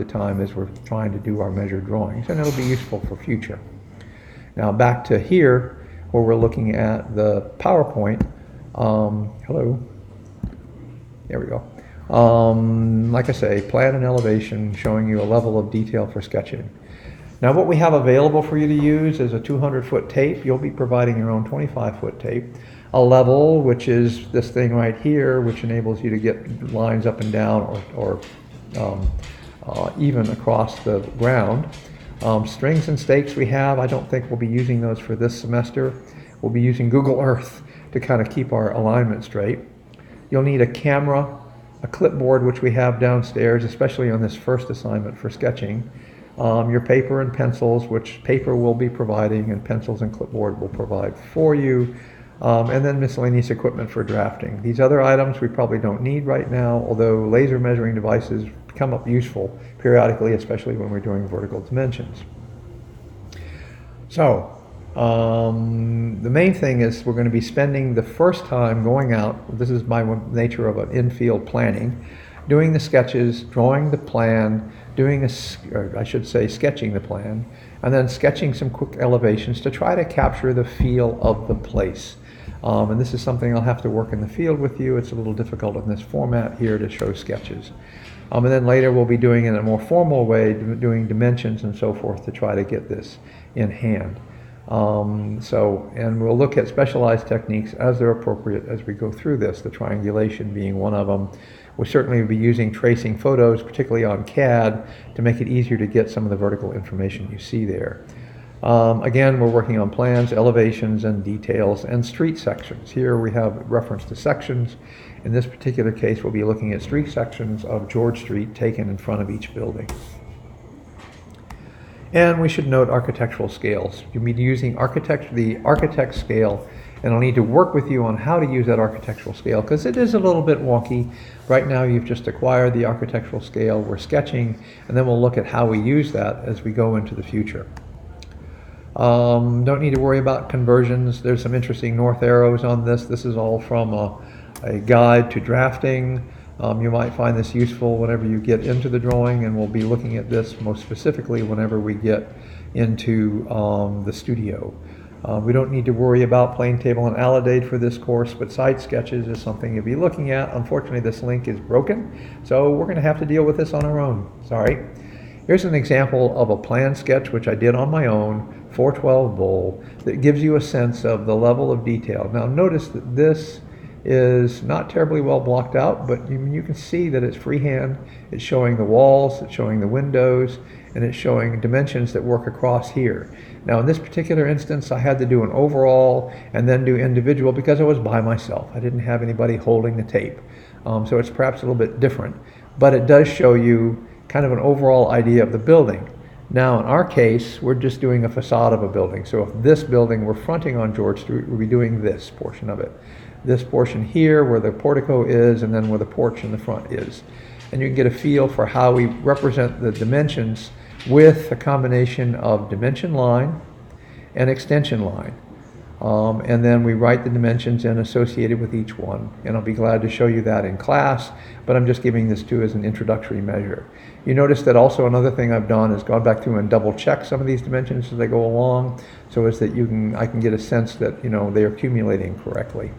the time as we're trying to do our measured drawings, and it'll be useful for future. Now back to here, where we're looking at the PowerPoint. Hello. There we go. Like I say, plan and elevation, showing you a level of detail for sketching. Now what we have available for you to use is a 200-foot tape. You'll be providing your own 25-foot tape. A level, which is this thing right here, which enables you to get lines up and down or even across the ground. Strings and stakes we have. I don't think we'll be using those for this semester. We'll be using Google Earth to kind of keep our alignment straight. You'll need a camera, a clipboard, which we have downstairs, especially on this first assignment for sketching. Your paper and pencils, which paper will be providing and pencils and clipboard will provide for you. And then miscellaneous equipment for drafting. These other items we probably don't need right now, although laser measuring devices come up useful periodically, especially when we're doing vertical dimensions. So, the main thing is we're going to be spending the first time going out, this is my nature of an in-field planning, doing the sketches, drawing the plan, sketching the plan, and then sketching some quick elevations to try to capture the feel of the place. And this is something I'll have to work in the field with you. It's a little difficult in this format here to show sketches. And then later we'll be doing it in a more formal way, doing dimensions and so forth to try to get this in hand. And we'll look at specialized techniques as they're appropriate as we go through this, the triangulation being one of them. We'll certainly be using tracing photos, particularly on CAD, to make it easier to get some of the vertical information you see there. Again, we're working on plans, elevations, and details, and street sections. Here we have reference to sections. In this particular case, we'll be looking at street sections of George Street taken in front of each building. And we should note architectural scales. You'll be using the architect scale, and I'll need to work with you on how to use that architectural scale, because it is a little bit wonky. Right now you've just acquired the architectural scale. We're sketching, and then we'll look at how we use that as we go into the future. Don't need to worry about conversions. There's some interesting north arrows on this. This is all from a guide to drafting. You might find this useful whenever you get into the drawing, and we'll be looking at this most specifically whenever we get into the studio. We don't need to worry about plane table and alidade for this course, but side sketches is something you'll be looking at. Unfortunately, this link is broken, so we're going to have to deal with this on our own. Sorry. Here's an example of a plan sketch which I did on my own, 412 bowl, that gives you a sense of the level of detail. Now notice that this is not terribly well blocked out, but you can see that it's freehand. It's showing the walls, it's showing the windows, and it's showing dimensions that work across here. Now in this particular instance, I had to do an overall and then do individual because I was by myself. I didn't have anybody holding the tape. So it's perhaps a little bit different, but it does show you kind of an overall idea of the building. Now in our case, we're just doing a facade of a building. So if this building were fronting on George Street, we'll be doing this portion of it. This portion here where the portico is, and then where the porch in the front is. And you can get a feel for how we represent the dimensions with a combination of dimension line and extension line. And then we write the dimensions in associated with each one. And I'll be glad to show you that in class, but I'm just giving this to you as an introductory measure. You notice that also another thing I've done is gone back through and double check some of these dimensions as they go along, so as that I can get a sense that they're accumulating correctly.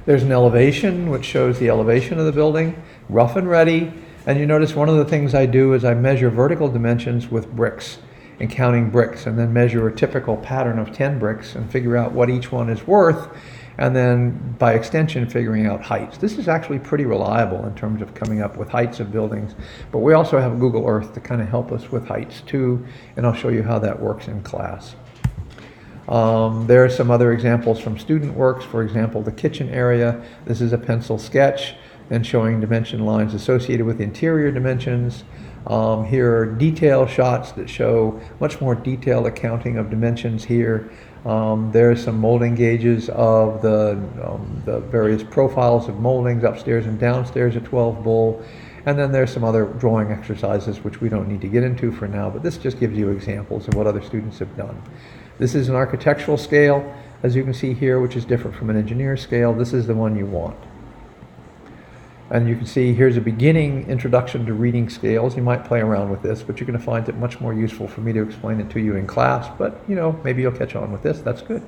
There's an elevation which shows the elevation of the building, rough and ready. And you notice one of the things I do is I measure vertical dimensions with bricks and counting bricks, and then measure a typical pattern of 10 bricks and figure out what each one is worth, and then by extension figuring out heights. This is actually pretty reliable in terms of coming up with heights of buildings, but we also have Google Earth to kind of help us with heights too, and I'll show you how that works in class. There are some other examples from student works. For example, the kitchen area. This is a pencil sketch and showing dimension lines associated with interior dimensions. Here are detail shots that show much more detailed accounting of dimensions here. There's some molding gauges of the various profiles of moldings upstairs and downstairs at 12 bowl. And then there's some other drawing exercises which we don't need to get into for now, but this just gives you examples of what other students have done. This is an architectural scale, as you can see here, which is different from an engineer scale. This is the one you want. And you can see here's a beginning introduction to reading scales. You might play around with this, but you're going to find it much more useful for me to explain it to you in class. But, you know, maybe you'll catch on with this. That's good.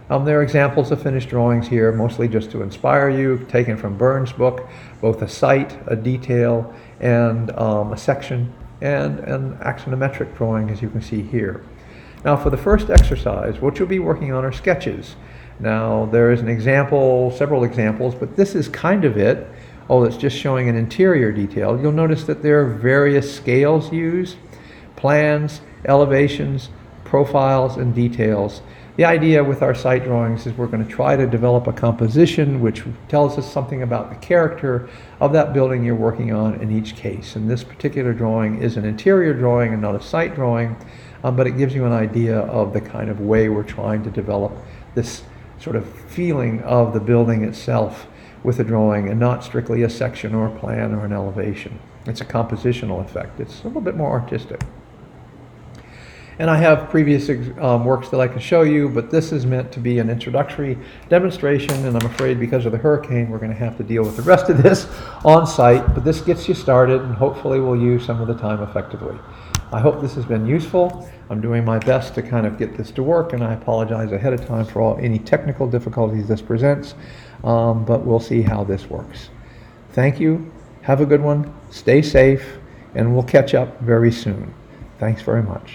There are examples of finished drawings here, mostly just to inspire you, taken from Burns' book, both a site, a detail, and a section, and an axonometric drawing, as you can see here. Now, for the first exercise, what you'll be working on are sketches. Now, there is an example, several examples, but this is kind of it. Oh, it's just showing an interior detail. You'll notice that there are various scales used, plans, elevations, profiles, and details. The idea with our site drawings is we're going to try to develop a composition which tells us something about the character of that building you're working on in each case. And this particular drawing is an interior drawing and not a site drawing, but it gives you an idea of the kind of way we're trying to develop this sort of feeling of the building itself with a drawing, and not strictly a section or a plan or an elevation. It's a compositional effect. It's a little bit more artistic. And I have previous works that I can show you, but this is meant to be an introductory demonstration, and I'm afraid because of the hurricane we're going to have to deal with the rest of this on site, but this gets you started and hopefully we'll use some of the time effectively. I hope this has been useful. I'm doing my best to kind of get this to work, and I apologize ahead of time for any technical difficulties this presents, but we'll see how this works. Thank you. Have a good one. Stay safe, and we'll catch up very soon. Thanks very much.